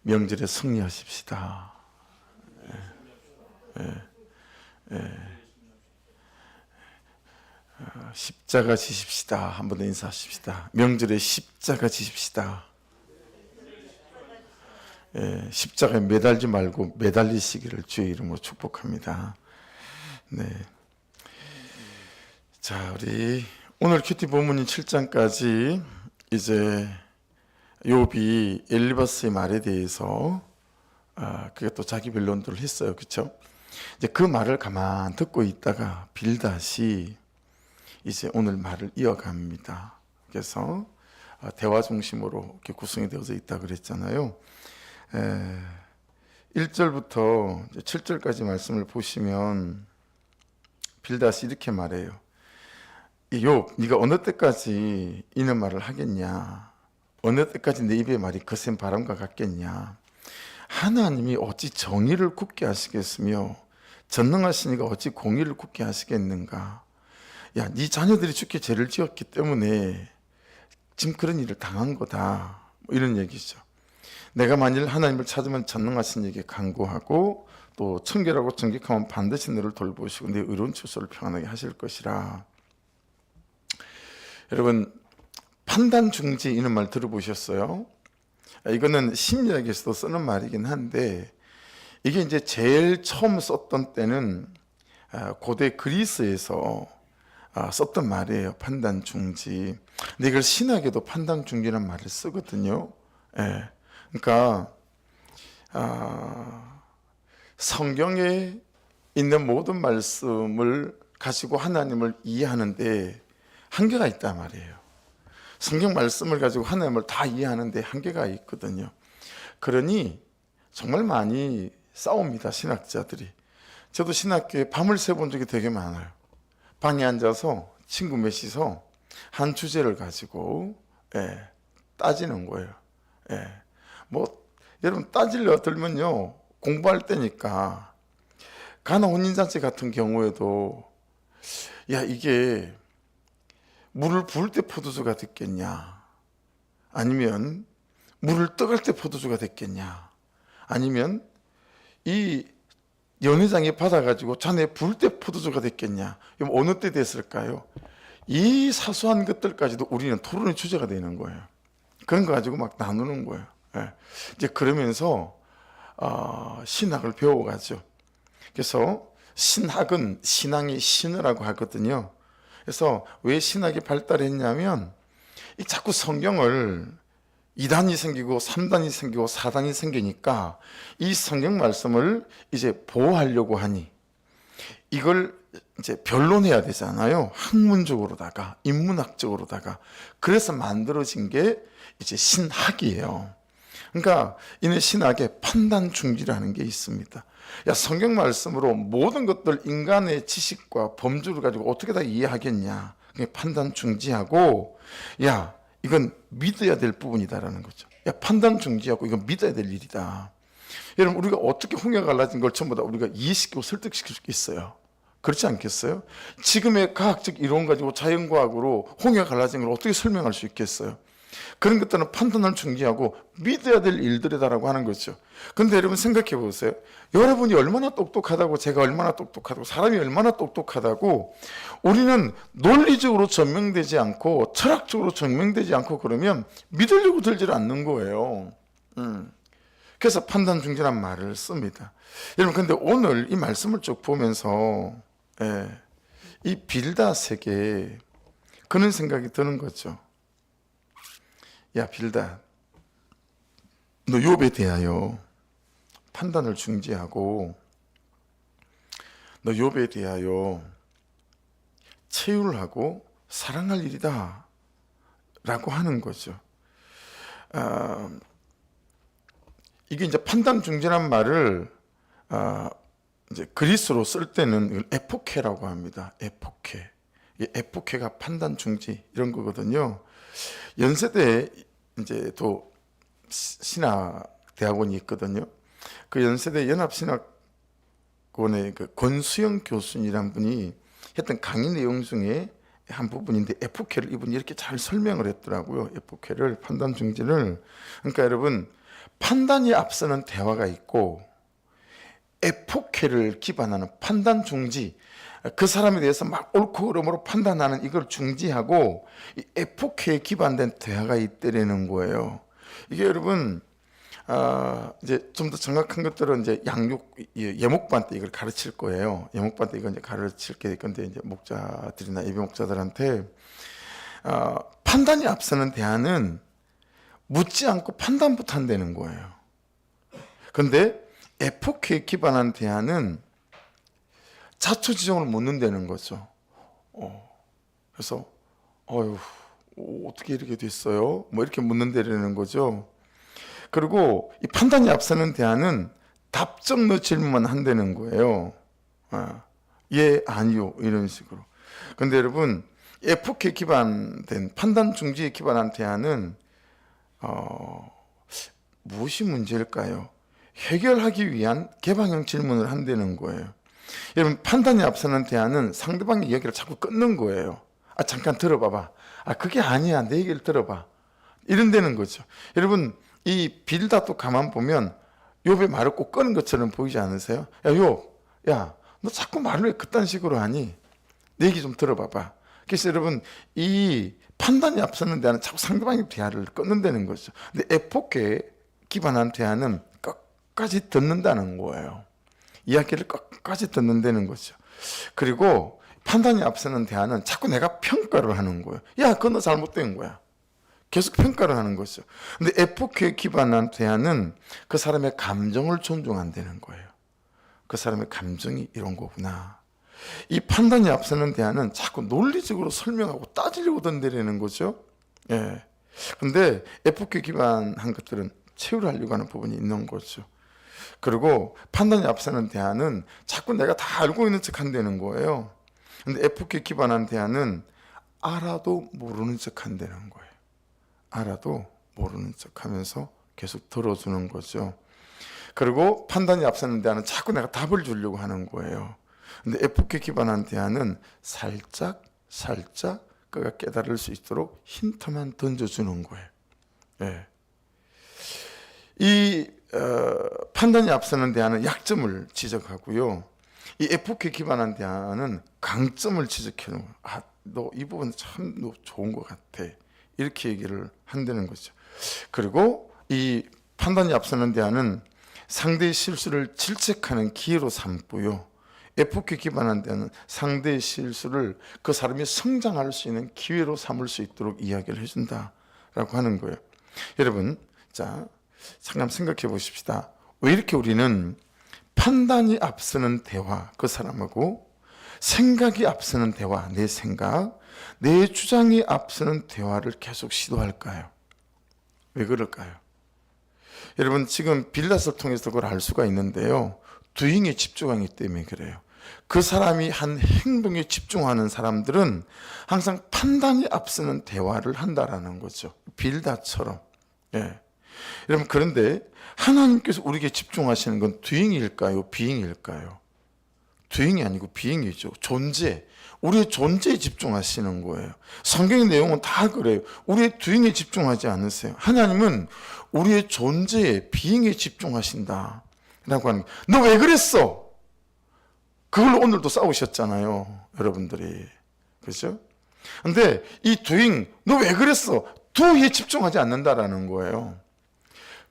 명절에 승리하십시다. 십자가 지십시다. 한 번 더 인사하십시다. 명절에 십자가 지십시다. 십자가에 매달지 말고 매달리시기를 주의 이름으로 축복합니다. 네. 자, 우리 오늘 큐티 본문인 7장까지 이제 욥이 엘리바스의 말에 대해서 그게 또 자기 변론들을 했어요. 그렇죠? 이제 그 말을 가만 듣고 있다가 빌닷이 이제 오늘 말을 이어갑니다. 그래서 대화 중심으로 이렇게 구성이 되어져 있다 그랬잖아요. 1절부터 7절까지 말씀을 보시면 빌닷이 이렇게 말해요. 욥, 네가 어느 때까지 이런 말을 하겠냐? 어느 때까지 내 입의 말이 거센 바람과 같겠냐? 하나님이 어찌 정의를 굳게 하시겠으며 전능하신 이가 어찌 공의를 굳게 하시겠는가? 야, 네 자녀들이 죽게 죄를 지었기 때문에 지금 그런 일을 당한 거다. 뭐 이런 얘기죠. 내가 만일 하나님을 찾으면 전능하신 이에게 간구하고 또 청결하고 정직하면 반드시 너를 돌보시고 내 의로운 추소를 평안하게 하실 것이라. 여러분, 판단 중지 이런 말 들어보셨어요? 이거는 심리학에서도 쓰는 말이긴 한데 이게 이제 제일 처음 썼던 때는 고대 그리스에서 썼던 말이에요. 판단 중지. 근데 이걸 신학에도 판단 중지라는 말을 쓰거든요. 그러니까 성경에 있는 모든 말씀을 가지고 하나님을 이해하는데 한계가 있단 말이에요. 성경 말씀을 가지고 하나님을 다 이해하는데 한계가 있거든요. 그러니 정말 많이 싸웁니다, 신학자들이. 저도 신학교에 밤을 새본 적이 되게 많아요. 방에 앉아서 친구 몇이서 한 주제를 가지고 따지는 거예요. 뭐 여러분 따지려 들면요 공부할 때니까. 가나 혼인잔치 같은 경우에도 야, 이게 물을 부을 때 포도주가 됐겠냐, 아니면 물을 떠갈 때 포도주가 됐겠냐, 아니면 이 연회장에 받아가지고 잔에 부을 때 포도주가 됐겠냐, 그럼 어느 때 됐을까요? 이 사소한 것들까지도 우리는 토론의 주제가 되는 거예요. 그런 거 가지고 막 나누는 거예요. 이제 그러면서 신학을 배워가죠. 그래서 신학은 신앙의 신이라고 하거든요. 그래서 왜 신학이 발달했냐면 자꾸 성경을 2단이 생기고 3단이 생기고 4단이 생기니까 이 성경 말씀을 이제 보호하려고 하니 이걸 이제 변론해야 되잖아요. 학문적으로다가 인문학적으로다가. 그래서 만들어진 게 이제 신학이에요. 그러니까 이는 신학에 판단 중지라는 게 있습니다. 야, 성경 말씀으로 모든 것들 인간의 지식과 범주를 가지고 어떻게 다 이해하겠냐. 판단 중지하고 야, 이건 믿어야 될 부분이다라는 거죠. 야, 판단 중지하고 이건 믿어야 될 일이다. 여러분, 우리가 어떻게 홍해가 갈라진 걸 전부 다 우리가 이해시키고 설득시킬 수 있어요. 그렇지 않겠어요? 지금의 과학적 이론 가지고 자연과학으로 홍해가 갈라진 걸 어떻게 설명할 수 있겠어요? 그런 것들은 판단을 중지하고 믿어야 될 일들이다라고 하는 거죠. 그런데 여러분 생각해 보세요. 여러분이 얼마나 똑똑하다고, 제가 얼마나 똑똑하다고, 사람이 얼마나 똑똑하다고 우리는 논리적으로 증명되지 않고 철학적으로 증명되지 않고 그러면 믿으려고 들지 않는 거예요. 그래서 판단 중지란 말을 씁니다. 여러분, 근데 오늘 이 말씀을 쭉 보면서 이 빌닷에게 그런 생각이 드는 거죠. 야, 빌닷, 너 욥에 대하여 판단을 중지하고 너 욥에 대하여 체휼을 하고 사랑할 일이다 라고 하는 거죠. 이게 이제 판단 중지란 말을 이제 그리스로 쓸 때는 에포케라고 합니다. 에포케. 에포케가 판단 중지 이런 거거든요. 연세대에 이제 또 신학대학원이 있거든요. 그 연세대 연합신학원의 그 권수영 교수님이란 분이 했던 강의 내용 중에 한 부분인데 에포케를 이분이 이렇게 잘 설명을 했더라고요. 에포케를, 판단 중지를. 그러니까 여러분, 판단이 앞서는 대화가 있고 에포케를 기반하는 판단 중지, 그 사람에 대해서 막 옳고 그름으로 판단하는 이걸 중지하고 이 에포케에 기반된 대화가 있다라는 거예요. 이게 여러분 이제 좀 더 정확한 것들은 이제 예목반 때 이걸 가르칠 거예요. 예목반 때 이거 이제 가르칠 게 건데 이제 목자들이나 예비 목자들한테 판단이 앞서는 대화는 묻지 않고 판단부터 한다는 거예요. 근데 에포케에 기반한 대화는 자초지종을 묻는다는 거죠. 그래서 어떻게 이렇게 됐어요? 뭐 이렇게 묻는다는 거죠. 그리고 이 판단이 앞서는 대화는 답정너 질문만 한다는 거예요. 예, 아니요 이런 식으로. 근데 여러분 에포케에 기반된 판단 중지에 기반한 대화는 무엇이 문제일까요? 해결하기 위한 개방형 질문을 한다는 거예요. 여러분 판단이 앞서는 대화는 상대방의 이야기를 자꾸 끊는 거예요. 잠깐 들어봐봐. 그게 아니야. 내 얘기를 들어봐. 이런다는 거죠. 여러분 이 빌다도 가만 보면 욥의 말을 꼭 끊은 것처럼 보이지 않으세요? 야 욥, 야 너 자꾸 말을 왜 그딴 식으로 하니? 내 얘기 좀 들어봐봐. 그래서 여러분 이 판단이 앞서는 대화는 자꾸 상대방의 대화를 끊는다는 거죠. 근데 에포케에 기반한 대화는 끝까지 듣는다는 거예요. 이야기를 끝까지 듣는다는 거죠. 그리고 판단이 앞서는 대화는 자꾸 내가 평가를 하는 거예요. 야, 그거 너 잘못된 거야. 계속 평가를 하는 거죠. 근데 에포케에 기반한 대화는 그 사람의 감정을 존중한다는 거예요. 그 사람의 감정이 이런 거구나. 이 판단이 앞서는 대화는 자꾸 논리적으로 설명하고 따지려고 던데라는 거죠. 예. 근데 에포케에 기반한 것들은 채우려고 하는 부분이 있는 거죠. 그리고 판단이 앞서는 대화는 자꾸 내가 다 알고 있는 척 한다는 거예요. 근데 에포케에 기반한 대화는 알아도 모르는 척 한다는 거예요. 알아도 모르는 척 하면서 계속 들어주는 거죠. 그리고 판단이 앞서는 대화는 자꾸 내가 답을 주려고 하는 거예요. 근데 에포케에 기반한 대화는 살짝 그가 깨달을 수 있도록 힌트만 던져주는 거예요. 예. 이 판단이 앞서는 대화는 약점을 지적하고요. 이 에포케에 기반한 대화는 강점을 지적해놓은 거예요. 너 이 부분 참 너 좋은 것 같아. 이렇게 얘기를 한다는 거죠. 그리고 이 판단이 앞서는 대화는 상대의 실수를 질책하는 기회로 삼고요. 에포케에 기반한 대화는 상대의 실수를 그 사람이 성장할 수 있는 기회로 삼을 수 있도록 이야기를 해준다라고 하는 거예요. 여러분, 자 잠깐 생각해 보십시다. 왜 이렇게 우리는 판단이 앞서는 대화, 그 사람하고 생각이 앞서는 대화, 내 생각, 내 주장이 앞서는 대화를 계속 시도할까요? 왜 그럴까요? 여러분 지금 빌닷을 통해서 그걸 알 수가 있는데요. 두잉에 집중하기 때문에 그래요. 그 사람이 한 행동에 집중하는 사람들은 항상 판단이 앞서는 대화를 한다라는 거죠. 빌닷처럼. 예. 여러분 그런데 하나님께서 우리에게 집중하시는 건 doing일까요? being일까요? doing이 아니고 being이죠. 존재. 우리의 존재에 집중하시는 거예요. 성경의 내용은 다 그래요. 우리의 doing에 집중하지 않으세요. 하나님은 우리의 존재에 being에 집중하신다 라고 하는 거예요. 너 왜 그랬어? 그걸로 오늘도 싸우셨잖아요. 여러분들이. 그렇죠? 근데 이 doing, 너 왜 그랬어? do에 집중하지 않는다라는 거예요.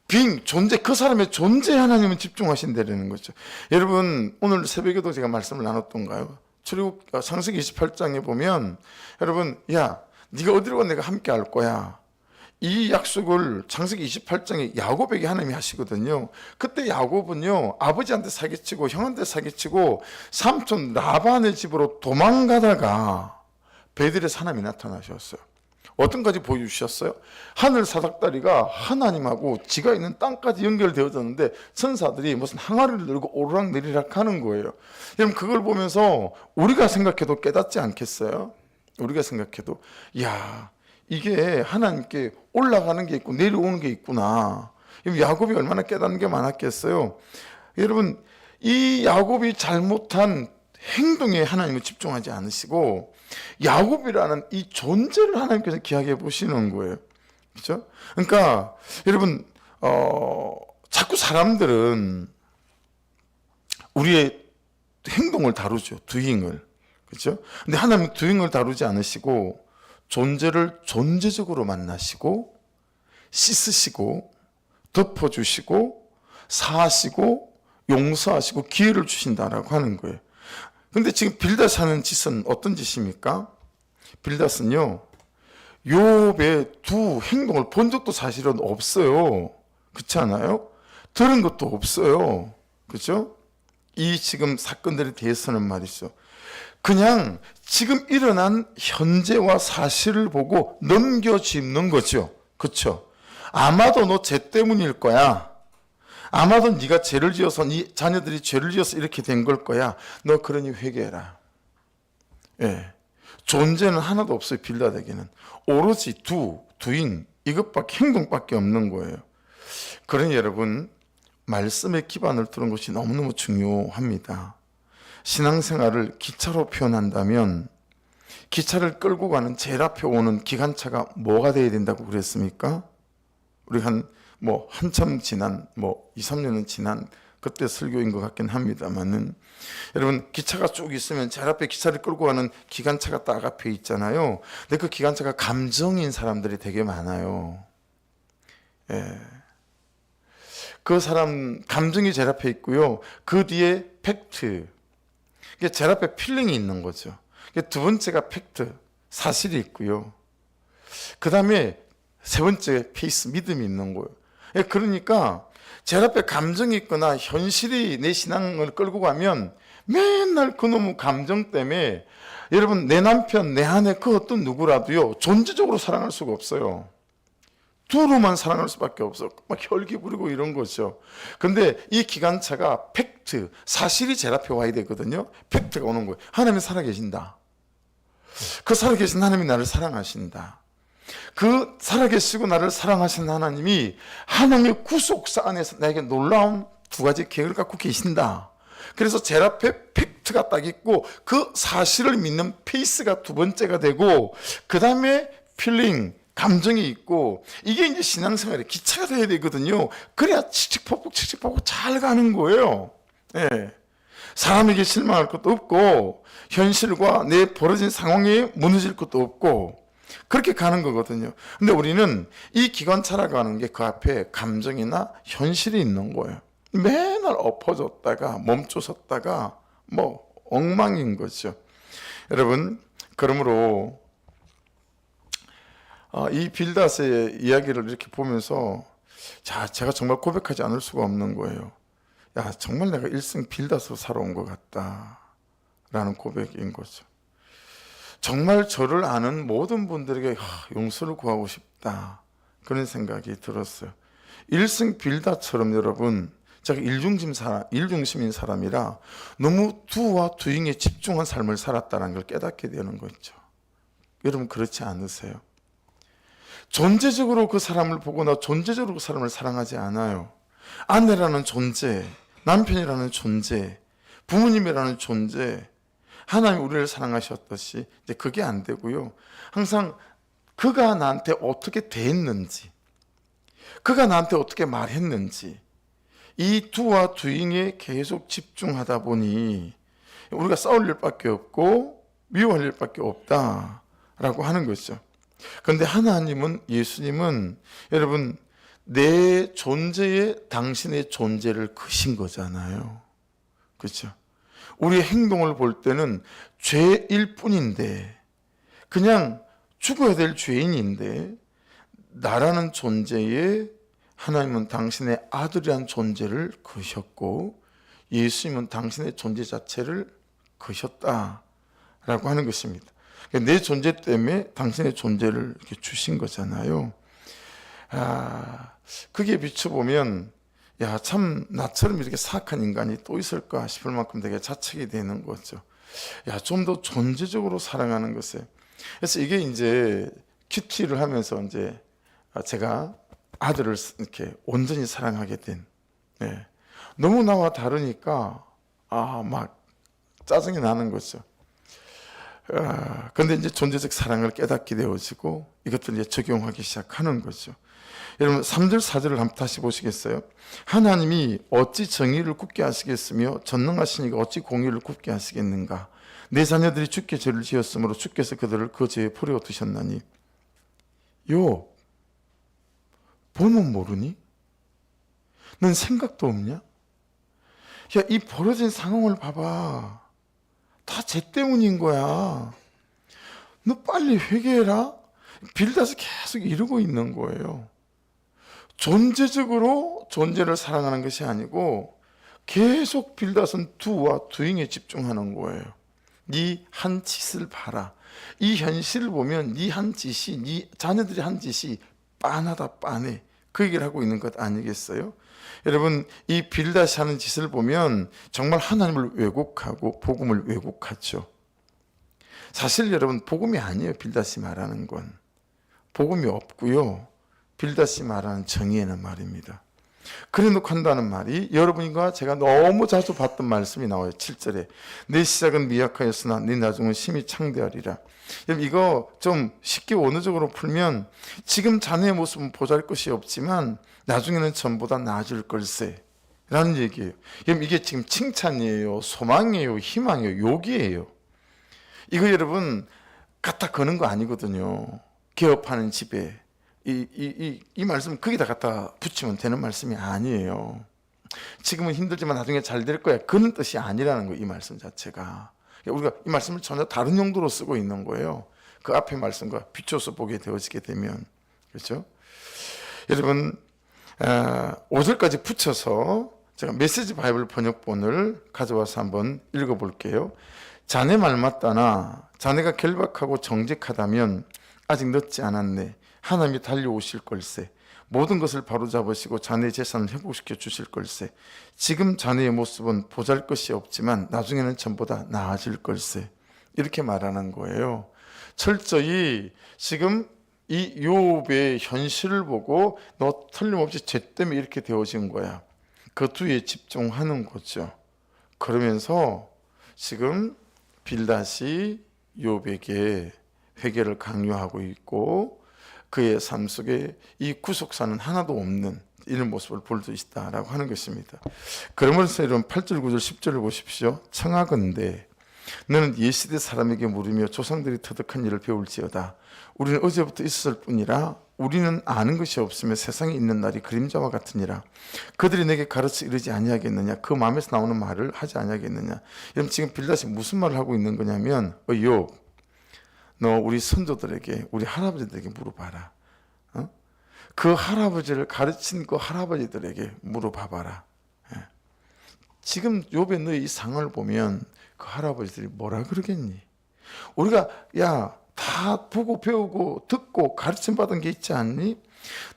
being, 존재, 그 사람의 존재에 하나님은 집중하신다는 거죠. 여러분 오늘 새벽에도 제가 말씀을 나눴던가요? 출애굽 창세기 28장에 보면 여러분 야 네가 어디로 가 내가 함께 할 거야. 이 약속을 창세기 28장에 야곱에게 하나님이 하시거든요. 그때 야곱은요 아버지한테 사기치고 형한테 사기치고 삼촌 라반의 집으로 도망가다가 베들에서 하나님이 나타나셨어요. 어떤 까지 보여주셨어요? 하늘 사닥다리가 하나님하고 지가 있는 땅까지 연결되어졌는데 천사들이 무슨 항아리를 들고 오르락내리락 하는 거예요. 여러분 그걸 보면서 우리가 생각해도 깨닫지 않겠어요? 우리가 생각해도 야 이게 하나님께 올라가는 게 있고 내려오는 게 있구나. 야곱이 얼마나 깨닫는 게 많았겠어요? 여러분 이 야곱이 잘못한 행동에 하나님을 집중하지 않으시고 야곱이라는 이 존재를 하나님께서 기억해 보시는 거예요. 그렇죠? 그러니까 여러분 사람들은 우리의 행동을 다루죠. doing을. 그렇죠? 근데 하나님은 doing을 다루지 않으시고 존재를 존재적으로 만나시고 씻으시고 덮어주시고 사하시고 용서하시고 기회를 주신다라고 하는 거예요. 근데 지금 빌닷이 하는 짓은 어떤 짓입니까? 빌닷은요, 욥의 두 행동을 본 적도 사실은 없어요. 그렇지 않아요? 들은 것도 없어요. 그렇죠? 이 지금 사건들에 대해서는 말이죠. 그냥 지금 일어난 현재와 사실을 보고 넘겨짚는 거죠. 그렇죠? 아마도 너 죄 때문일 거야. 아마도 네가 죄를 지어서 네 자녀들이 죄를 지어서 이렇게 된 걸 거야. 너 그러니 회개해라. 예. 존재는 하나도 없어요. 빌닷에게는 오로지 doing 이것밖에 행동밖에 없는 거예요. 그러니 여러분 말씀의 기반을 두는 것이 너무너무 중요합니다. 신앙생활을 기차로 표현한다면 기차를 끌고 가는 제일 앞에 오는 기관차가 뭐가 돼야 된다고 그랬습니까? 우리 한참 지난 2, 3년은 지난 그때 설교인 것 같긴 합니다만은 여러분 기차가 쭉 있으면 제일 앞에 기차를 끌고 가는 기관차가 딱 앞에 있잖아요. 근데 그 기관차가 감정인 사람들이 되게 많아요. 예. 그 사람 감정이 제일 앞에 있고요. 그 뒤에 팩트. 이게 제일 앞에 필링이 있는 거죠. 두 번째가 팩트, 사실이 있고요. 그 다음에 세 번째 페이스, 믿음이 있는 거예요. 그러니까 제일 앞에 감정이 있거나 현실이 내 신앙을 끌고 가면 맨날 그놈의 감정 때문에 여러분 내 남편, 내 아내 그 어떤 누구라도요 존재적으로 사랑할 수가 없어요. 두루만 사랑할 수밖에 없어. 막 혈기 부리고 이런 거죠. 근데 이 기관차가 팩트, 사실이 제일 앞에 와야 되거든요. 팩트가 오는 거예요. 하나님이 살아계신다. 그 살아계신 하나님이 나를 사랑하신다. 그 살아계시고 나를 사랑하신 하나님이 하나님의 구속사 안에서 나에게 놀라운 두 가지 계획을 갖고 계신다. 그래서 제일 앞에 팩트가 딱 있고 그 사실을 믿는 페이스가 두 번째가 되고 그 다음에 필링, 감정이 있고 이게 이제 신앙생활의 기차가 돼야 되거든요. 그래야 칙칙폭폭 잘 가는 거예요. 예. 사람에게 실망할 것도 없고 현실과 내 벌어진 상황에 무너질 것도 없고 그렇게 가는 거거든요. 근데 우리는 이 기관차라고 하는 게 그 앞에 감정이나 현실이 있는 거예요. 맨날 엎어졌다가 멈춰섰다가 엉망인 거죠. 여러분, 그러므로 이 빌닷의 이야기를 이렇게 보면서 제가 정말 고백하지 않을 수가 없는 거예요. 야, 정말 내가 일생 빌닷으로 살아온 것 같다 라는 고백인 거죠. 정말 저를 아는 모든 분들에게 용서를 구하고 싶다 그런 생각이 들었어요. 일생 빌닷처럼 여러분 제가 일중심인 사람이라 너무 do와 doing에 집중한 삶을 살았다는 걸 깨닫게 되는 거죠. 여러분 그렇지 않으세요? 존재적으로 그 사람을 보거나 존재적으로 그 사람을 사랑하지 않아요. 아내라는 존재, 남편이라는 존재, 부모님이라는 존재, 하나님 우리를 사랑하셨듯이 이제 그게 안 되고요. 항상 그가 나한테 어떻게 대했는지, 그가 나한테 어떻게 말했는지 이 do와 doing에 계속 집중하다 보니 우리가 싸울 일밖에 없고 미워할 일밖에 없다라고 하는 거죠. 그런데 하나님은, 예수님은 여러분 내 존재에 당신의 존재를 크신 거잖아요. 그렇죠? 우리의 행동을 볼 때는 죄일 뿐인데 그냥 죽어야 될 죄인인데 나라는 존재에 하나님은 당신의 아들이란 존재를 거셨고 예수님은 당신의 존재 자체를 거셨다라고 하는 것입니다. 내 존재 때문에 당신의 존재를 이렇게 주신 거잖아요. 그게 비춰보면 야, 참 나처럼 이렇게 사악한 인간이 또 있을까 싶을 만큼 되게 자책이 되는 거죠. 야, 좀 더 존재적으로 사랑하는 것에. 그래서 이게 이제 큐티를 하면서 이제 제가 아들을 이렇게 온전히 사랑하게 된. 네. 너무 나와 다르니까 막 짜증이 나는 거죠. 근데 이제 존재적 사랑을 깨닫게 되어지고 이것들을 이제 적용하기 시작하는 거죠. 여러분 3절 4절을 한번 다시 보시겠어요? 하나님이 어찌 정의를 굳게 하시겠으며 전능하시니까 어찌 공의를 굳게 하시겠는가? 내 자녀들이 주께 죄를 지었으므로 주께서 그들을 그 죄에 버려 두셨나니. 요 보면 모르니? 넌 생각도 없냐? 야, 이 벌어진 상황을 봐봐. 다 쟤 때문인 거야. 너 빨리 회개해라. 빌다스 계속 이러고 있는 거예요. 존재적으로 존재를 사랑하는 것이 아니고 계속 빌닷은 두와 두잉에 집중하는 거예요. 네 한 짓을 봐라. 이 현실을 보면 네 한 짓이, 네 자녀들이 한 짓이 빤하다 빤해. 그 얘기를 하고 있는 것 아니겠어요? 여러분, 이 빌닷이 하는 짓을 보면 정말 하나님을 왜곡하고 복음을 왜곡하죠. 사실 여러분, 복음이 아니에요. 빌닷이 말하는 건 복음이 없고요. 빌닷이 말하는 정의에는 말입니다. 그래 놓고 한다는 말이 여러분과 제가 너무 자주 봤던 말씀이 나와요. 7절에 내 시작은 미약하였으나 네 나중은 심히 창대하리라. 여러분, 이거 좀 쉽게 원어적으로 풀면 지금 자네의 모습은 보잘것이 없지만 나중에는 전보다 나아질 걸세 라는 얘기예요. 여러분, 이게 지금 칭찬이에요, 소망이에요, 희망이에요, 욕이에요. 이거 여러분 갖다 거는 거 아니거든요. 개업하는 집에 이 말씀 거기다 갖다 붙이면 되는 말씀이 아니에요. 지금은 힘들지만 나중에 잘 될 거야, 그런 뜻이 아니라는 거예요. 이 말씀 자체가 우리가 이 말씀을 전혀 다른 용도로 쓰고 있는 거예요. 그 앞에 말씀과 비춰서 보게 되어지게 되면. 그렇죠? 여러분 5절까지 붙여서 제가 메시지 바이블 번역본을 가져와서 한번 읽어볼게요. 자네 말 맞다나 자네가 결박하고 정직하다면 아직 늦지 않았네. 하나님이 달려오실 걸세. 모든 것을 바로잡으시고 자네의 재산을 회복시켜 주실 걸세. 지금 자네의 모습은 보잘것이 없지만 나중에는 전보다 나아질 걸세. 이렇게 말하는 거예요. 철저히 지금 이 욥의 현실을 보고 너 틀림없이 죄 때문에 이렇게 되어진 거야. 그 뒤에 집중하는 거죠. 그러면서 지금 빌닷이 욥에게 회개를 강요하고 있고 그의 삶 속에 이 구속사는 하나도 없는 이런 모습을 볼 수 있다라고 하는 것입니다. 그러면서 여러분 8절 9절 10절을 보십시오. 청하건대 너는 옛시대 사람에게 물으며 조상들이 터득한 일을 배울지어다. 우리는 어제부터 있었을 뿐이라 우리는 아는 것이 없으며 세상에 있는 날이 그림자와 같으니라. 그들이 내게 가르쳐 이르지 아니하겠느냐. 그 마음에서 나오는 말을 하지 아니하겠느냐. 여러분, 지금 빌닷이 무슨 말을 하고 있는 거냐면 욥, 너 우리 선조들에게, 우리 할아버지들에게 물어봐라. 그 할아버지를 가르친 그 할아버지들에게 물어봐봐라. 지금 욥의 너의 이 상을 보면 그 할아버지들이 뭐라 그러겠니? 우리가 다 보고 배우고 듣고 가르침 받은 게 있지 않니?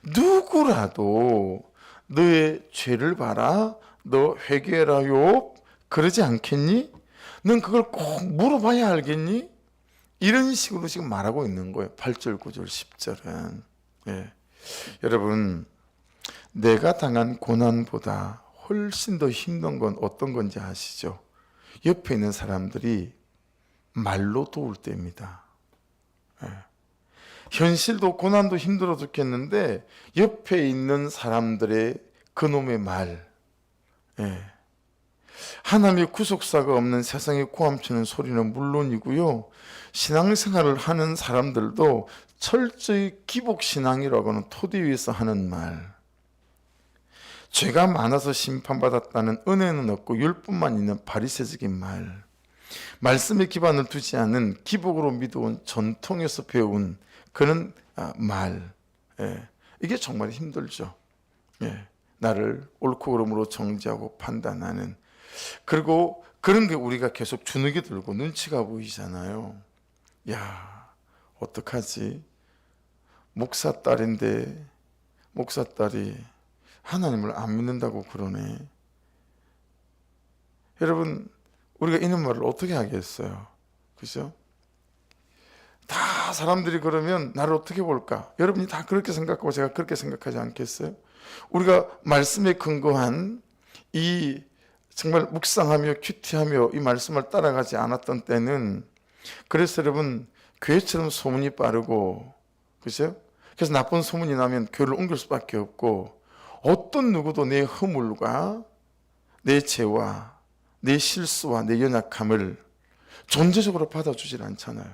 누구라도 너의 죄를 봐라, 너 회개해라 욥, 그러지 않겠니? 넌 그걸 꼭 물어봐야 알겠니? 이런 식으로 지금 말하고 있는 거예요. 8절 9절 10절은. 여러분, 내가 당한 고난보다 훨씬 더 힘든 건 어떤 건지 아시죠? 옆에 있는 사람들이 말로 도울 때입니다. 현실도 고난도 힘들어 죽겠는데 옆에 있는 사람들의 그놈의 말, 하나님의 구속사가 없는 세상에 고함치는 소리는 물론이고요, 신앙생활을 하는 사람들도 철저히 기복신앙이라고 하는 토대 위에서 하는 말, 죄가 많아서 심판받았다는 은혜는 없고 율법만 있는 바리새적인 말, 말씀에 기반을 두지 않은 기복으로 믿어온 전통에서 배운 그런 말, 이게 정말 힘들죠. 나를 옳고 그름으로 정지하고 판단하는, 그리고 그런 게 우리가 계속 주눅이 들고 눈치가 보이잖아요. 야, 어떡하지? 목사딸인데 목사딸이 하나님을 안 믿는다고 그러네. 여러분, 우리가 이런 말을 어떻게 하겠어요? 그죠? 다 사람들이 그러면 나를 어떻게 볼까? 여러분이 다 그렇게 생각하고 제가 그렇게 생각하지 않겠어요? 우리가 말씀에 근거한 이 정말 묵상하며 큐티하며 이 말씀을 따라가지 않았던 때는, 그래서 여러분 교회처럼 소문이 빠르고, 그죠? 그래서 나쁜 소문이 나면 교회를 옮길 수밖에 없고, 어떤 누구도 내 허물과 내 죄와 내 실수와 내 연약함을 존재적으로 받아주질 않잖아요.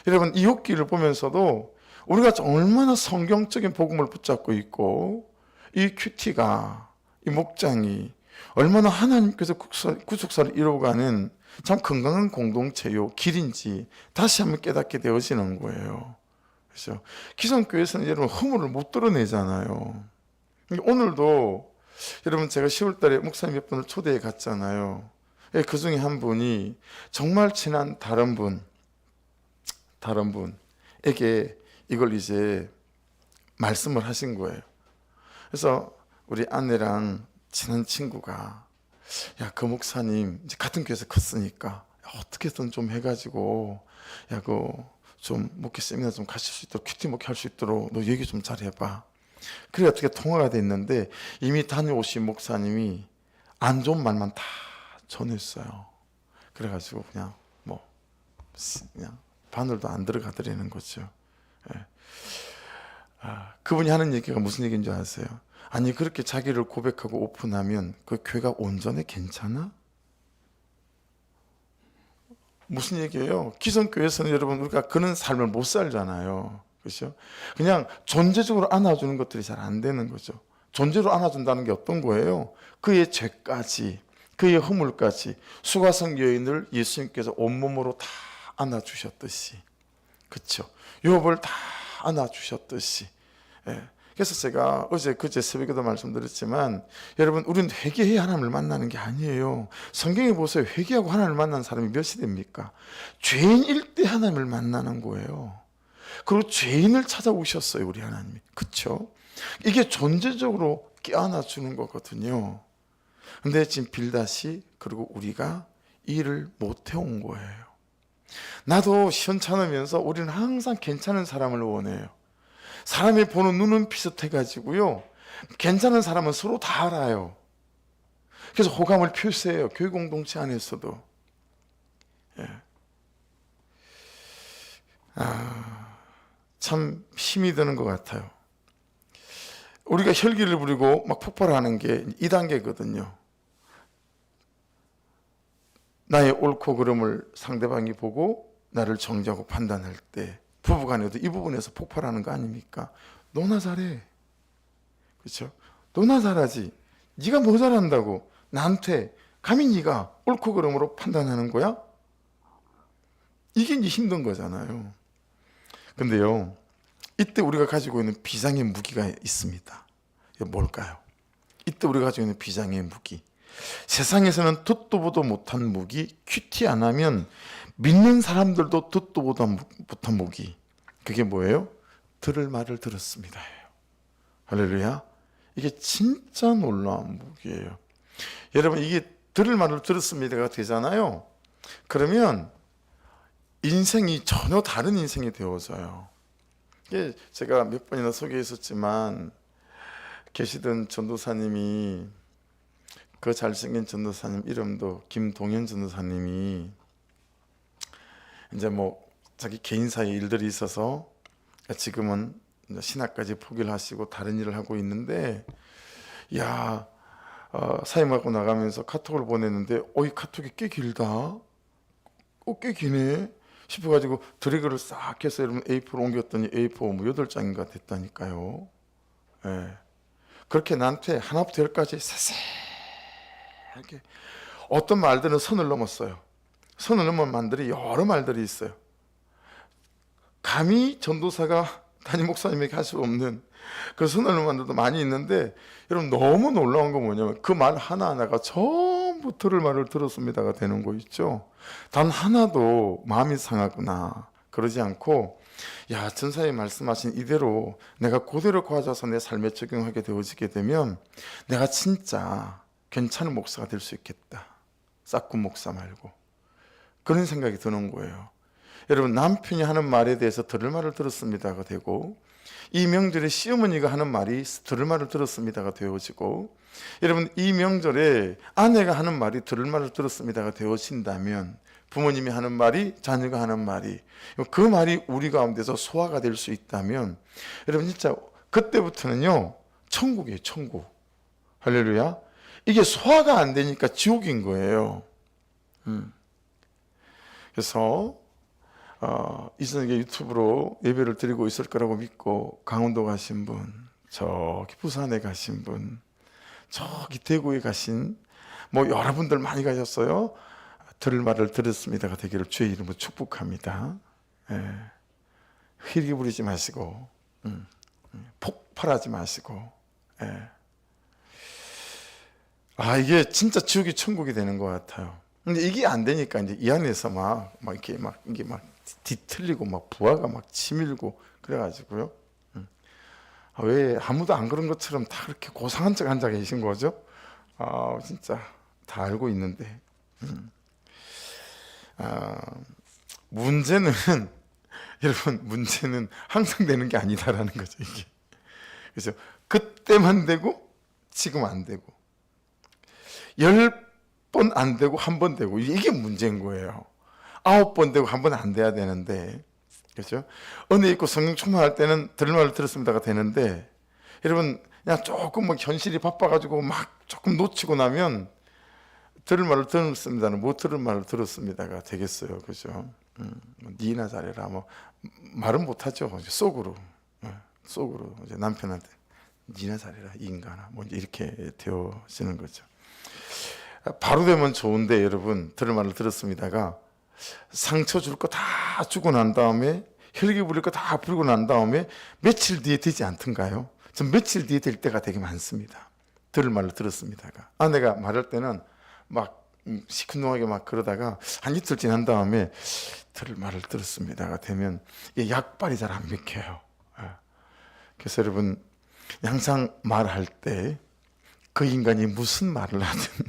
여러분, 이 욥기를 보면서도 우리가 얼마나 성경적인 복음을 붙잡고 있고, 이 큐티가, 이 목장이 얼마나 하나님께서 구속사를 이루어가는 참 건강한 공동체요, 길인지 다시 한번 깨닫게 되어지는 거예요. 그렇죠? 기성교회에서는 여러분 허물을 못 드러내잖아요. 오늘도 여러분, 제가 10월 달에 목사님 몇 분을 초대해 갔잖아요. 그 중에 한 분이 정말 친한 다른 분에게 이걸 이제 말씀을 하신 거예요. 그래서 우리 아내랑 친한 친구가, 야, 그 목사님 이제 같은 교회에서 컸으니까 어떻게든 좀 해가지고, 야, 좀 목회 세미나 좀 가실 수 있도록, 큐티 목회 할 수 있도록 너 얘기 좀 잘해봐. 그래 어떻게 통화가 됐는데, 이미 다녀오신 목사님이 안 좋은 말만 다 전했어요. 그래가지고 그냥 바늘도 안 들어가더라는 거죠. 예. 그분이 하는 얘기가 무슨 얘기인 줄 아세요? 아니, 그렇게 자기를 고백하고 오픈하면 그 교회가 온전해? 괜찮아? 무슨 얘기예요? 기성교회에서는 여러분, 우리가 그런 삶을 못 살잖아요. 그렇죠? 그냥 존재적으로 안아주는 것들이 잘 안 되는 거죠. 존재로 안아준다는 게 어떤 거예요? 그의 죄까지, 그의 허물까지, 수가성 여인을 예수님께서 온몸으로 다 안아주셨듯이, 그렇죠? 욥을 다 안아주셨듯이. 예. 그래서 제가 그제 새벽에도 말씀드렸지만, 여러분, 우리는 회개해야 하나님을 만나는 게 아니에요. 성경에 보세요. 회개하고 하나님을 만난 사람이 몇이 됩니까? 죄인일 때 하나님을 만나는 거예요. 그리고 죄인을 찾아오셨어요, 우리 하나님이. 그렇죠? 이게 존재적으로 껴안아 주는 거거든요. 근데 지금 빌다시, 그리고 우리가 일을 못 해온 거예요. 나도 시원찮으면서 우리는 항상 괜찮은 사람을 원해요. 사람이 보는 눈은 비슷해가지고요, 괜찮은 사람은 서로 다 알아요. 그래서 호감을 표시해요, 교회 공동체 안에서도. 예. 참 힘이 드는 것 같아요. 우리가 혈기를 부리고 막 폭발하는 게 2단계거든요. 나의 옳고 그름을 상대방이 보고 나를 정죄하고 판단할 때, 부부간에도 이 부분에서 폭발하는 거 아닙니까? 너나 잘해. 그렇죠? 너나 잘하지. 네가 뭐 잘한다고 나한테 감히 네가 옳고 그름으로 판단하는 거야? 이게 이제 힘든 거잖아요. 근데요, 이때 우리가 가지고 있는 비장의 무기가 있습니다. 이게 뭘까요? 이때 우리가 가지고 있는 비장의 무기, 세상에서는 듣도 보도 못한 무기, 큐티 안 하면 믿는 사람들도 듣도 보도 못한 무기, 그게 뭐예요? 들을 말을 들었습니다. 할렐루야. 이게 진짜 놀라운 무기예요. 여러분, 이게 들을 말을 들었습니다가 되잖아요. 그러면 인생이 전혀 다른 인생이 되어져요. 이게 제가 몇 번이나 소개했었지만, 계시던 전도사님이, 그 잘생긴 전도사님 이름도 김동현 전도사님이, 이제 자기 개인사의 일들이 있어서 지금은 신학까지 포기를 하시고 다른 일을 하고 있는데, 사임하고 나가면서 카톡을 보냈는데, 이 카톡이 꽤 길다, 꽤 기네 싶어가지고 드래그를 싹 해서 여러분 A4로 옮겼더니 A4 8장인가 됐다니까요. 예. 그렇게 나한테 하나부터 10까지 세세하게, 어떤 말들은 선을 넘었어요. 선을 넘은 말들이 여러 말들이 있어요. 감히 전도사가 담임 목사님에게 할 수 없는 그 선을 넘은 말들도 많이 있는데, 여러분 너무 놀라운 건 뭐냐면, 그 말 하나하나가 전부 들을 말을 들었습니다가 되는 거 있죠. 단 하나도 마음이 상하거나 그러지 않고, 전사님 말씀하신 이대로 내가 그대로 가져와서 내 삶에 적용하게 되어지게 되면 내가 진짜 괜찮은 목사가 될 수 있겠다, 싹군 목사 말고. 그런 생각이 드는 거예요. 여러분, 남편이 하는 말에 대해서 들을 말을 들었습니다가 되고, 이 명절에 시어머니가 하는 말이 들을 말을 들었습니다가 되어지고, 여러분 이 명절에 아내가 하는 말이 들을 말을 들었습니다가 되어진다면, 부모님이 하는 말이, 자녀가 하는 말이, 그 말이 우리 가운데서 소화가 될 수 있다면 여러분 진짜 그때부터는요 천국이에요. 천국. 할렐루야. 이게 소화가 안 되니까 지옥인 거예요. 그래서 이전에 유튜브로 예배를 드리고 있을 거라고 믿고 강원도 가신 분, 저기 부산에 가신 분, 저기 대구에 가신 뭐 여러분들 많이 가셨어요. 들을 말을 들었습니다가 되기를 주의 이름으로 축복합니다. 예. 희리 부리지 마시고 폭발하지 마시고. 예. 이게 진짜 지옥이 천국이 되는 것 같아요. 근데 이게 안 되니까 이제 이 안에서 이게 막 뒤틀리고 막 부하가 막 치밀고 그래가지고요. 왜 아무도 안 그런 것처럼 다 그렇게 고상한 척 앉아 계신 거죠? 진짜 다 알고 있는데. 문제는 여러분 문제는 항상 되는 게 아니다라는 거죠 이게. 그래서 그때만 되고 지금 안 되고 10번 안 되고 한 번 되고 이게 문제인 거예요. 9번 되고 한 번 안 돼야 되는데, 그렇죠? 은혜 있고 성령 충만할 때는 들을 말을 들었습니다가 되는데, 여러분 그냥 조금 뭐 현실이 바빠가지고 막 조금 놓치고 나면 들을 말을 들었습니다는 못 들을 말을 들었습니다가 되겠어요, 그죠? 니나 잘해라 뭐 말은 못하죠. 속으로 속으로 이제 남편한테 니나 잘해라 이 인간아 뭐 이렇게 되어지는 거죠. 바로 되면 좋은데 여러분 들을 말을 들었습니다가 상처 줄 거 다 주고 난 다음에 혈기 부릴 거 다 부리고 난 다음에 며칠 뒤에 되지 않던가요? 전 며칠 뒤에 될 때가 되게 많습니다. 들을 말을 들었습니다가 아내가 말할 때는 막 시큰둥하게 막 그러다가 한 이틀 지난 다음에 들을 말을 들었습니다가 되면 약발이 잘 안 먹혀요. 그래서 여러분 항상 말할 때 그 인간이 무슨 말을 하든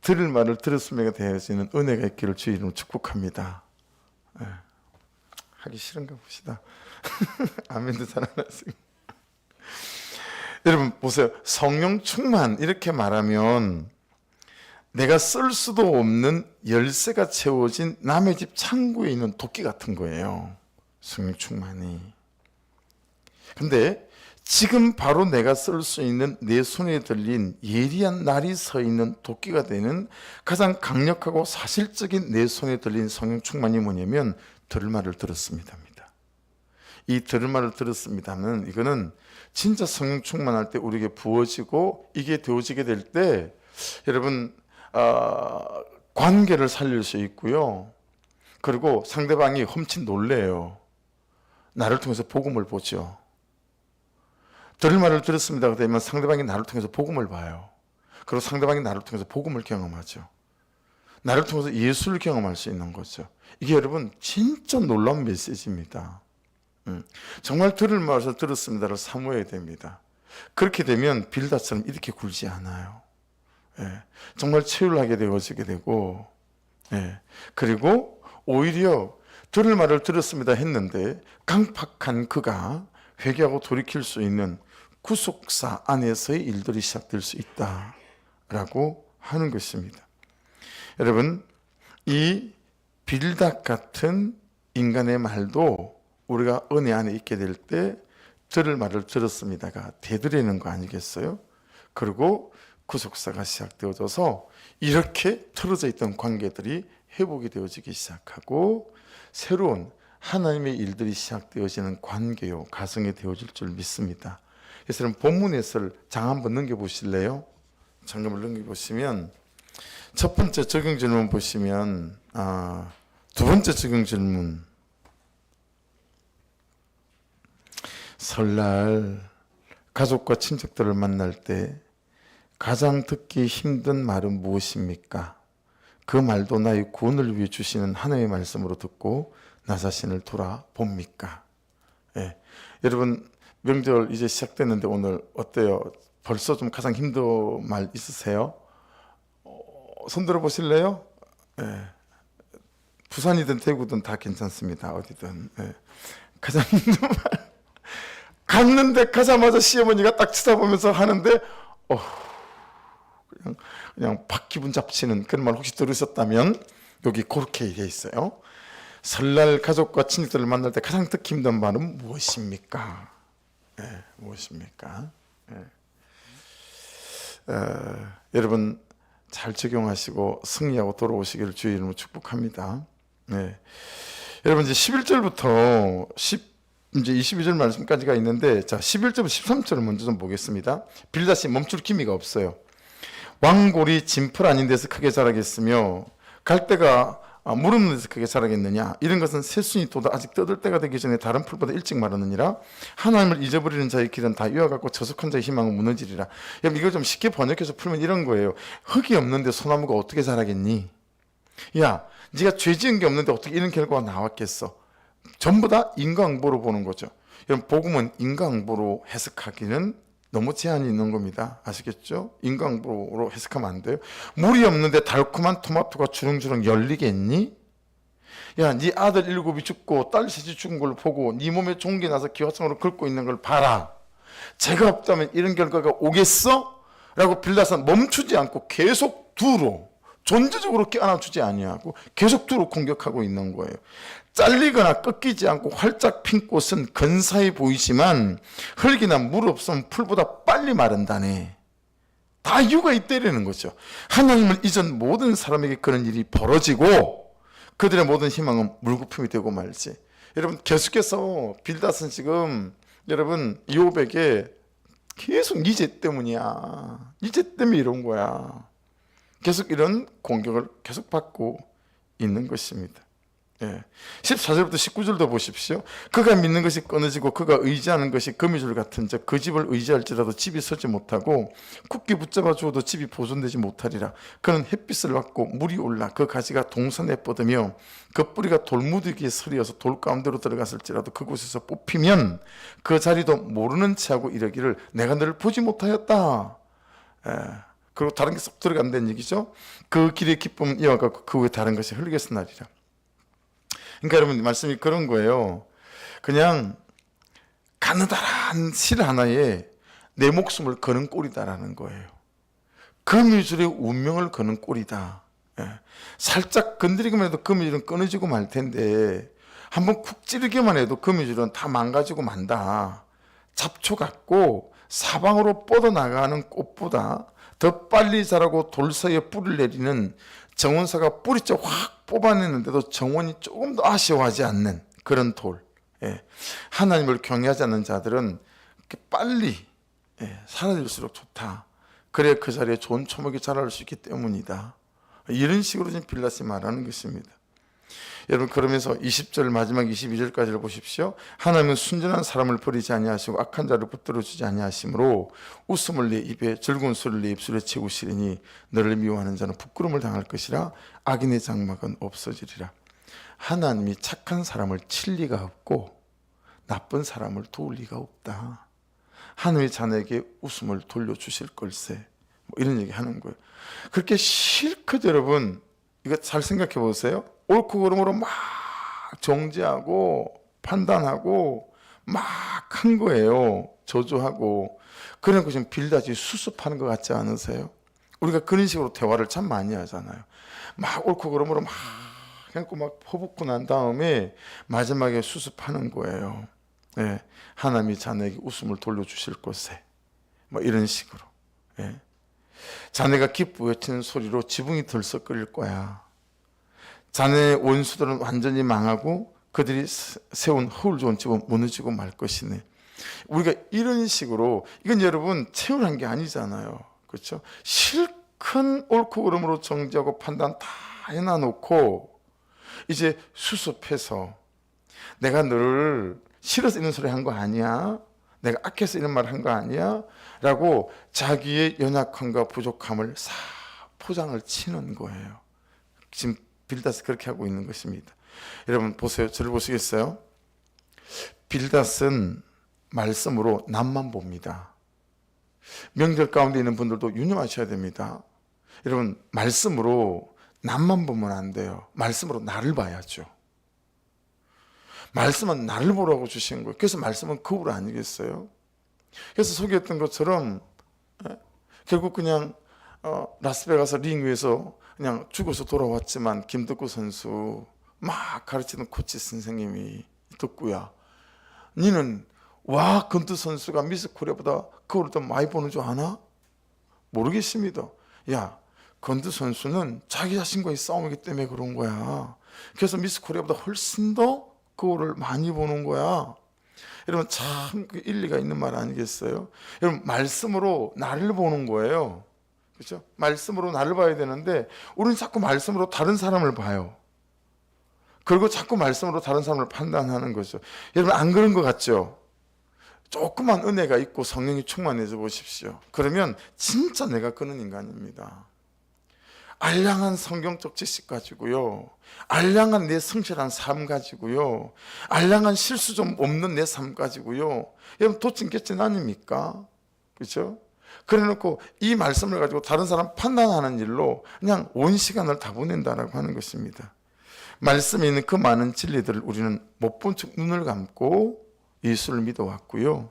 들을 말을 들었음에가 되어지는 은혜가 있기를 주의 이름으로 축복합니다. 하기 싫은가 봅시다. 아멘도 잘 안 하세요. 여러분 보세요. 성령 충만 이렇게 말하면 내가 쓸 수도 없는 열쇠가 채워진 남의 집 창고에 있는 도끼 같은 거예요. 성령 충만이. 근데 지금 바로 내가 쓸 수 있는 내 손에 들린 예리한 날이 서 있는 도끼가 되는 가장 강력하고 사실적인 내 손에 들린 성령 충만이 뭐냐면 들을 말을 들었습니다입니다. 이 들을 말을 들었습니다는 이거는 진짜 성령 충만할 때 우리에게 부어지고 이게 되어지게 될 때 여러분 관계를 살릴 수 있고요. 그리고 상대방이 험칫 놀래요. 나를 통해서 복음을 보죠. 들을 말을 들었습니다. 그러면 상대방이 나를 통해서 복음을 봐요. 그리고 상대방이 나를 통해서 복음을 경험하죠. 나를 통해서 예수를 경험할 수 있는 거죠. 이게 여러분 진짜 놀라운 메시지입니다. 정말 들을 말을 들었습니다를 사모해야 됩니다. 그렇게 되면 빌다처럼 이렇게 굴지 않아요. 정말 체휼하게 되어지게 되고, 그리고 오히려 들을 말을 들었습니다 했는데 강팍한 그가 회개하고 돌이킬 수 있는 구속사 안에서의 일들이 시작될 수 있다라고 하는 것입니다. 여러분 이 빌닷 같은 인간의 말도 우리가 은혜 안에 있게 될 때 들을 말을 들었습니다가 되드리는 거 아니겠어요? 그리고 구속사가 시작되어져서 이렇게 틀어져 있던 관계들이 회복이 되어지기 시작하고 새로운 하나님의 일들이 시작되어지는 관계요 가정이 되어질 줄 믿습니다. 그래서 여러분 본문 해설 장 한번 넘겨보실래요? 장을 넘겨보시면 첫 번째 적용 질문 보시면 두 번째 적용 질문 설날 가족과 친척들을 만날 때 가장 듣기 힘든 말은 무엇입니까? 그 말도 나의 구원을 위해 주시는 하나님의 말씀으로 듣고 나 자신을 돌아봅니까? 여러분 명절 이제 시작됐는데 오늘 어때요? 벌써 좀 가장 힘든 말 있으세요? 손 들어 보실래요? 부산이든 대구든 다 괜찮습니다. 어디든. 가장 힘든 말. 갔는데 가자마자 시어머니가 딱 쳐다보면서 하는데 그냥 팍 기분 잡치는 그런 말 혹시 들으셨다면 여기 그렇게 돼 있어요. 설날 가족과 친척들을 만날 때 가장 듣기 힘든 말은 무엇입니까? 무엇입니까? 여러분 잘 적용하시고 승리하고 돌아오시기를 주의 이름으로 축복합니다. 여러분 이제 11절부터 이제 22절 말씀까지가 있는데, 자 11절부터 13절을 먼저 좀 보겠습니다. 빌닷이 멈출 기미가 없어요. 왕골이 진풀 아닌 데서 크게 자라겠으며 갈대가 물 없는 데서 크게 자라겠느냐. 이런 것은 새순이 돋아 아직 뜯을 때가 되기 전에 다른 풀보다 일찍 마르느니라. 하나님을 잊어버리는 자의 길은 다 이와 같고 저속한 자의 희망은 무너지리라. 여러분 이걸 좀 쉽게 번역해서 풀면 이런 거예요. 흙이 없는데 소나무가 어떻게 자라겠니? 야, 네가 죄 지은 게 없는데 어떻게 이런 결과가 나왔겠어? 전부 다 인과응보로 보는 거죠. 여러분 복음은 인과응보로 해석하기는 너무 제한이 있는 겁니다. 아시겠죠? 인과응보로 해석하면 안 돼요. 물이 없는데 달콤한 토마토가 주렁주렁 열리겠니? 야, 네 아들 7이 죽고 딸 3이 죽은 걸 보고 네 몸에 좋은 게 나서 기화성으로 긁고 있는 걸 봐라. 죄가 없다면 이런 결과가 오겠어? 라고 빌닷은 멈추지 않고 계속 두로 존재적으로 깨어나주지 아니하고 계속 두로 공격하고 있는 거예요. 잘리거나 꺾이지 않고 활짝 핀 꽃은 근사해 보이지만 흙이나 물 없으면 풀보다 빨리 마른다네. 다 이유가 있다라는 거죠. 하나님을 잊은 모든 사람에게 그런 일이 벌어지고 그들의 모든 희망은 물거품이 되고 말지. 여러분 계속해서 빌닷은 지금 여러분 이홉에게 계속 네 죄 때문이야. 네 죄 때문에 이런 거야. 계속 이런 공격을 계속 받고 있는 것입니다. 14절부터 19절도 보십시오. 그가 믿는 것이 끊어지고 그가 의지하는 것이 거미줄 같은 자 그 집을 의지할지라도 집이 서지 못하고 굳게 붙잡아 주어도 집이 보존되지 못하리라. 그는 햇빛을 받고 물이 올라 그 가지가 동산에 뻗으며 그 뿌리가 돌무더기에 서리어서 돌 가운데로 들어갔을지라도 그곳에서 뽑히면 그 자리도 모르는 체하고 이르기를 내가 너를 보지 못하였다. 그리고 다른 게 쏙 들어간다는 얘기죠. 그 길의 기쁨은 이와 같고 그 후에 다른 것이 흘리겠으 나리라. 그러니까 여러분 말씀이 그런 거예요. 그냥 가느다란 실 하나에 내 목숨을 거는 꼴이다라는 거예요. 거미줄의 운명을 거는 꼴이다. 살짝 건드리기만 해도 거미줄은 끊어지고 말 텐데 한번 쿡 찌르기만 해도 거미줄은 다 망가지고 만다. 잡초 같고 사방으로 뻗어나가는 꽃보다 더 빨리 자라고 돌 사이에 뿌리를 내리는 정원사가 뿌리째 확 뽑아내는데도 정원이 조금 더 아쉬워하지 않는 그런 돌. 하나님을 경외하지 않는 자들은 빨리 사라질수록 좋다. 그래야 그 자리에 좋은 초목이 자랄 수 있기 때문이다. 이런 식으로 지금 빌닷이 말하는 것입니다. 여러분 그러면서 20절 마지막 22절까지를 보십시오. 하나님은 순전한 사람을 버리지 아니하시고 악한 자를 붙들어주지 아니하시므로 웃음을 내 입에 즐거운 소리를 내 입술에 채우시리니 너를 미워하는 자는 부끄러움을 당할 것이라 악인의 장막은 없어지리라. 하나님이 착한 사람을 칠 리가 없고 나쁜 사람을 도울 리가 없다. 하나님의 자녀에게 웃음을 돌려주실 걸세. 뭐 이런 얘기 하는 거예요. 그렇게 실컷 여러분 이거 잘 생각해 보세요. 옳고 그름으로 막 정죄하고 판단하고 막 한 거예요. 저주하고. 그러니까 지금 빌닷이 수습하는 것 같지 않으세요? 우리가 그런 식으로 대화를 참 많이 하잖아요. 막 옳고 그름으로 막 해놓고 막 퍼붓고 난 다음에 마지막에 수습하는 거예요. 하나님이 자네에게 웃음을 돌려주실 것에 뭐 이런 식으로. 자네가 기뻐 외치는 소리로 지붕이 들썩거릴 거야. 자네의 원수들은 완전히 망하고 그들이 세운 허울 좋은 집은 무너지고 말 것이네. 우리가 이런 식으로, 이건 여러분 체험한 게 아니잖아요. 그렇죠? 실컷 옳고 그름으로 정죄하고 판단 다 해놔놓고 이제 수습해서 내가 너를 싫어서 이런 소리 한 거 아니야? 내가 악해서 이런 말 한 거 아니야? 라고 자기의 연약함과 부족함을 싹 포장을 치는 거예요. 지금 빌닷이 그렇게 하고 있는 것입니다. 여러분 보세요. 저를 보시겠어요? 빌닷은 말씀으로 남만 봅니다. 명절 가운데 있는 분들도 유념하셔야 됩니다. 여러분 말씀으로 남만 보면 안 돼요. 말씀으로 나를 봐야죠. 말씀은 나를 보라고 주신 거예요. 그래서 말씀은 거울 아니겠어요? 그래서 소개했던 것처럼 결국 그냥 라스베가스 링 위에서 그냥 죽어서 돌아왔지만 김덕구 선수 막 가르치는 코치 선생님이 듣고야, 니는 와 건투 선수가 미스 코리아보다 그걸 더 많이 버는 줄 아나? 모르겠습니다. 야, 건투 선수는 자기 자신과의 싸움이기 때문에 그런 거야. 그래서 미스 코리아보다 훨씬 더 그거를 많이 보는 거야. 여러분 참 일리가 있는 말 아니겠어요? 여러분 말씀으로 나를 보는 거예요. 그렇죠? 말씀으로 나를 봐야 되는데 우리는 자꾸 말씀으로 다른 사람을 봐요. 그리고 자꾸 말씀으로 다른 사람을 판단하는 거죠. 여러분 안 그런 것 같죠? 조그만 은혜가 있고 성령이 충만해져 보십시오. 그러면 진짜 내가 그런 인간입니다. 알량한 성경적 지식 가지고요, 알량한 내 성실한 삶 가지고요, 알량한 실수 좀 없는 내 삶 가지고요, 여러분 도찐개찐 아닙니까? 그렇죠? 그래 놓고 이 말씀을 가지고 다른 사람 판단하는 일로 그냥 온 시간을 다 보낸다라고 하는 것입니다. 말씀에 있는 그 많은 진리들을 우리는 못 본 척 눈을 감고 예수를 믿어왔고요,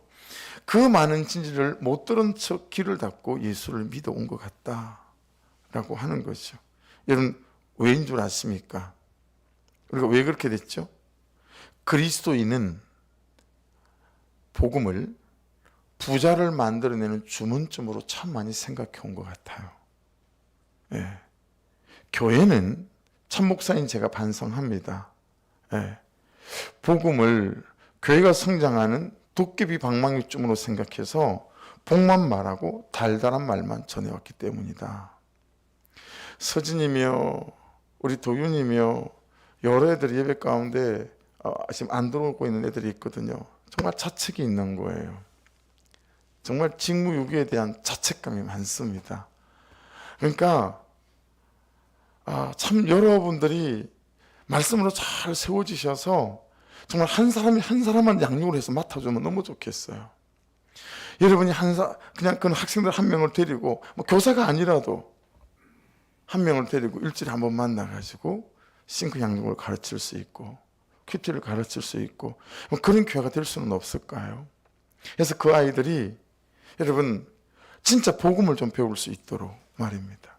그 많은 진리를 못 들은 척 귀를 닫고 예수를 믿어온 것 같다라고 하는 거죠. 여러분 왜인 줄 아십니까? 우리가 왜 그렇게 됐죠? 그리스도인은 복음을 부자를 만들어내는 주문점으로 참 많이 생각해 온 것 같아요. 예. 교회는 참 목사인 제가 반성합니다. 예. 복음을 교회가 성장하는 도깨비 방망이쯤으로 생각해서 복만 말하고 달달한 말만 전해왔기 때문이다. 서진이며 우리 도윤이며 여러 애들이 예배 가운데 지금 안 들어오고 있는 애들이 있거든요. 정말 자책이 있는 거예요. 정말 직무유기에 대한 자책감이 많습니다. 그러니까 참 여러분들이 말씀으로 잘 세워지셔서 정말 한 사람이 한 사람만 양육을 해서 맡아주면 너무 좋겠어요. 여러분이 그냥 그 학생들 한 명을 데리고 뭐 교사가 아니라도 한 명을 데리고 일주일에 한 번 만나가지고 싱크 양육을 가르칠 수 있고 큐티를 가르칠 수 있고 그런 교회가 될 수는 없을까요? 그래서 그 아이들이 여러분 진짜 복음을 좀 배울 수 있도록 말입니다.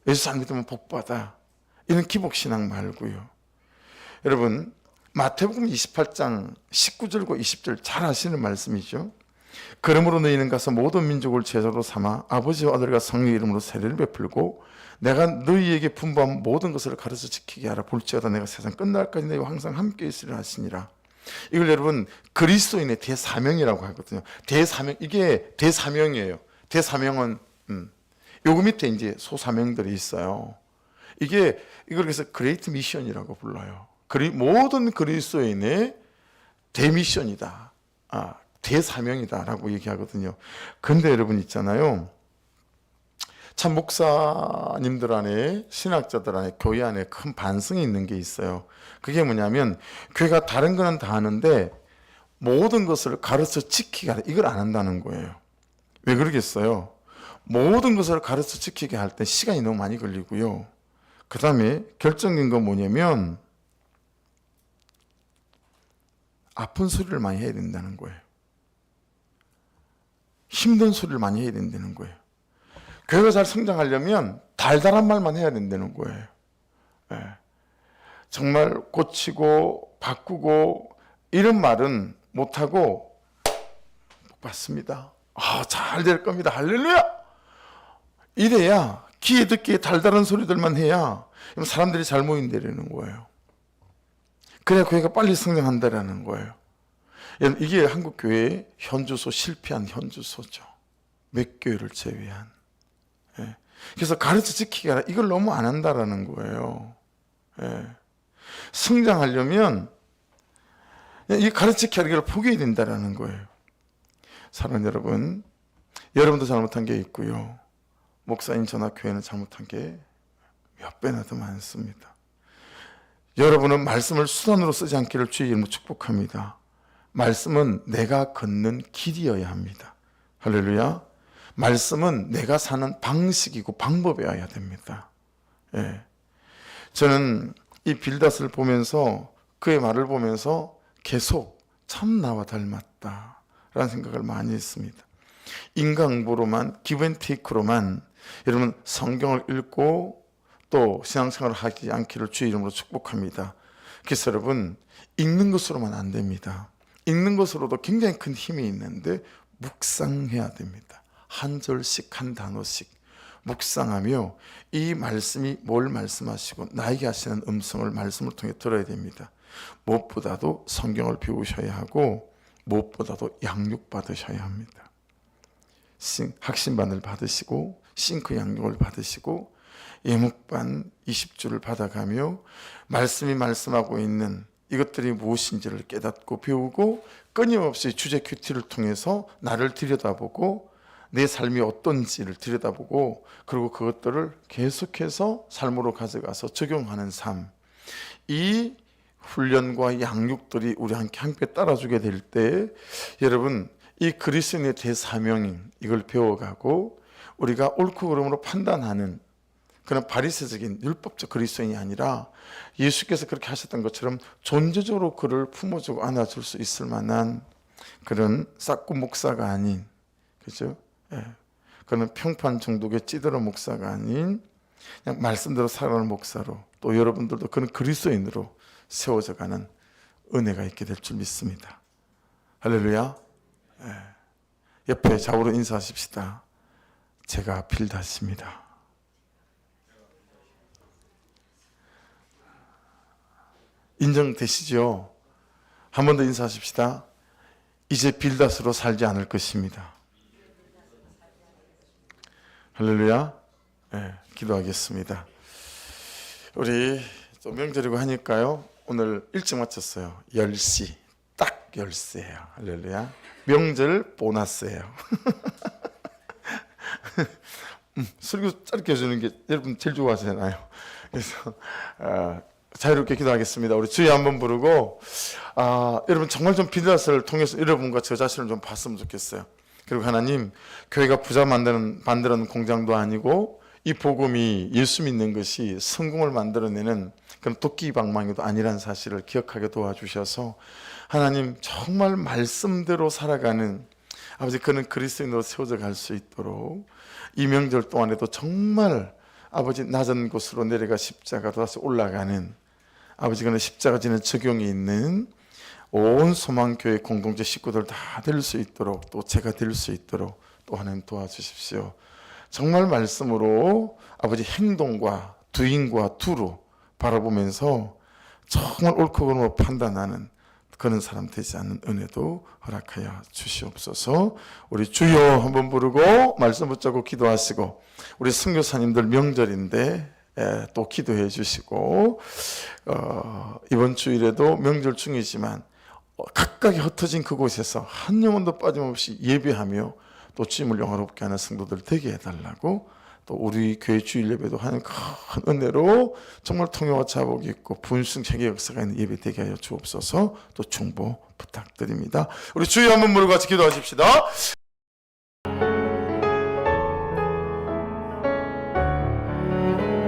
예수 안 믿으면 복 받아, 이런 기복신앙 말고요. 여러분 마태복음 28장 19절과 20절 잘 아시는 말씀이죠. 그러므로 너희는 가서 모든 민족을 제자로 삼아 아버지와 아들과 성령의 이름으로 세례를 베풀고 내가 너희에게 분부한 모든 것을 가르쳐 지키게 하라. 볼지어다 내가 세상 끝날까지 너희와 항상 함께 있으리라 하시니라. 이걸 여러분 그리스도인의 대사명이라고 하거든요. 대사명, 이게 대사명이에요. 대사명은 요거 밑에 이제 소사명들이 있어요. 이걸 그래서 그레이트 미션이라고 불러요. 모든 그리스도인의 대미션이다, 대사명이다라고 얘기하거든요. 근데 여러분 있잖아요, 참 목사님들 안에, 신학자들 안에, 교회 안에 큰 반성이 있는 게 있어요. 그게 뭐냐면 교회가 다른 거는 다 하는데 모든 것을 가르쳐 지키게 하라, 이걸 안 한다는 거예요. 왜 그러겠어요? 모든 것을 가르쳐 지키게 할 때 시간이 너무 많이 걸리고요, 그 다음에 결정적인 건 뭐냐면 아픈 소리를 많이 해야 된다는 거예요. 힘든 소리를 많이 해야 된다는 거예요. 교회가 잘 성장하려면 달달한 말만 해야 된다는 거예요. 예. 정말 고치고 바꾸고 이런 말은 못하고 복 받습니다, 잘 될 겁니다, 할렐루야, 이래야 귀에 듣기에 달달한 소리들만 해야 사람들이 잘 모인다는 거예요. 그래야 교회가 빨리 성장한다는 거예요. 이게 한국 교회의 현주소, 실패한 현주소죠. 몇 교회를 제외한. 예. 그래서 가르쳐 지키게 하라, 이걸 너무 안 한다라는 거예요. 예. 성장하려면 이 가르쳐 지키게 하는 걸 포기해야 된다라는 거예요. 사랑하는 여러분, 여러분도 잘못한 게 있고요, 목사인 저나 교회는 잘못한 게 몇 배나 더 많습니다. 여러분은 말씀을 수단으로 쓰지 않기를 주의 이름으로 축복합니다. 말씀은 내가 걷는 길이어야 합니다. 할렐루야. 말씀은 내가 사는 방식이고 방법이어야 됩니다. 예. 저는 이 빌닷을 보면서, 그의 말을 보면서 계속 참 나와 닮았다라는 생각을 많이 했습니다. 인강보로만, 기브앤테이크로만 여러분 성경을 읽고 또 신앙생활을 하지 않기를 주의 이름으로 축복합니다. 그래서 여러분, 읽는 것으로만 안 됩니다. 읽는 것으로도 굉장히 큰 힘이 있는데 묵상해야 됩니다. 한 절씩 한 단어씩 묵상하며 이 말씀이 뭘 말씀하시고 나에게 하시는 음성을 말씀을 통해 들어야 됩니다. 무엇보다도 성경을 배우셔야 하고 무엇보다도 양육받으셔야 합니다. 학신반을 받으시고 싱크 양육을 받으시고 예목반 20주를 받아가며 말씀이 말씀하고 있는 이것들이 무엇인지를 깨닫고 배우고 끊임없이 주제 큐티를 통해서 나를 들여다보고 내 삶이 어떤지를 들여다보고 그리고 그것들을 계속해서 삶으로 가져가서 적용하는 삶, 이 훈련과 양육들이 우리 함께 따라주게 될 때 여러분, 이 그리스도인의 대사명인 이걸 배워가고 우리가 옳고 그름으로 판단하는 그런 바리새적인 율법적 그리스도인이 아니라 예수께서 그렇게 하셨던 것처럼 존재적으로 그를 품어주고 안아줄 수 있을 만한 그런 싹구 목사가 아닌, 그죠? 예. 그런 평판 정도의 찌들어 목사가 아닌 그냥 말씀대로 살아가는 목사로 또 여러분들도 그런 그리스도인으로 세워져가는 은혜가 있게 될 줄 믿습니다. 할렐루야. 예. 옆에 좌우로 인사하십시다. 제가 빌다십니다. 인정되시죠? 한 번 더 인사하십시다. 이제 빌닷으로 살지 않을 것입니다. 할렐루야. 네, 기도하겠습니다. 우리 또 명절이고 하니까요, 오늘 일찍 마쳤어요. 10시 딱 10시예요. 할렐루야. 명절 보너스예요. 설교 짧게 해주는 게 여러분 제일 좋아하잖아요. 그래서 자유롭게 기도하겠습니다. 우리 주여 한번 부르고 여러분 정말 좀 빌닷을 통해서 여러분과 저 자신을 좀 봤으면 좋겠어요. 그리고 하나님, 교회가 부자 만드는 공장도 아니고 이 복음이 예수 믿는 것이 성공을 만들어내는 그런 도끼방망이도 아니라는 사실을 기억하게 도와주셔서 하나님 정말 말씀대로 살아가는 아버지 그는 그리스도인으로 세워져 갈 수 있도록 이 명절 동안에도 정말 아버지 낮은 곳으로 내려가 십자가로 다시 올라가는 아버지 그는 십자가 지는 적용이 있는 온 소망교회 공동체 식구들 다 될 수 있도록 또 제가 될 수 있도록 또 하나님 도와주십시오. 정말 말씀으로 아버지 행동과 두인과 두로 바라보면서 정말 옳고 그름으로 판단하는 그런 사람 되지 않는 은혜도 허락하여 주시옵소서. 우리 주여 한번 부르고 말씀 붙잡고 기도하시고 우리 선교사님들 명절인데 또 기도해 주시고 이번 주일에도 명절 중이지만 각각이 흩어진 그곳에서 한 영혼도 빠짐없이 예배하며 또 주님을 영화롭게 하는 성도들 되게 해달라고 또 우리 교회 주일 예배도 하는 큰 은혜로 정말 통역과 자복이 있고 분승 세계 역사가 있는 예배 되게 하여 주옵소서. 또 중보 부탁드립니다. 우리 주여 한번 물고 같이 기도하십시다.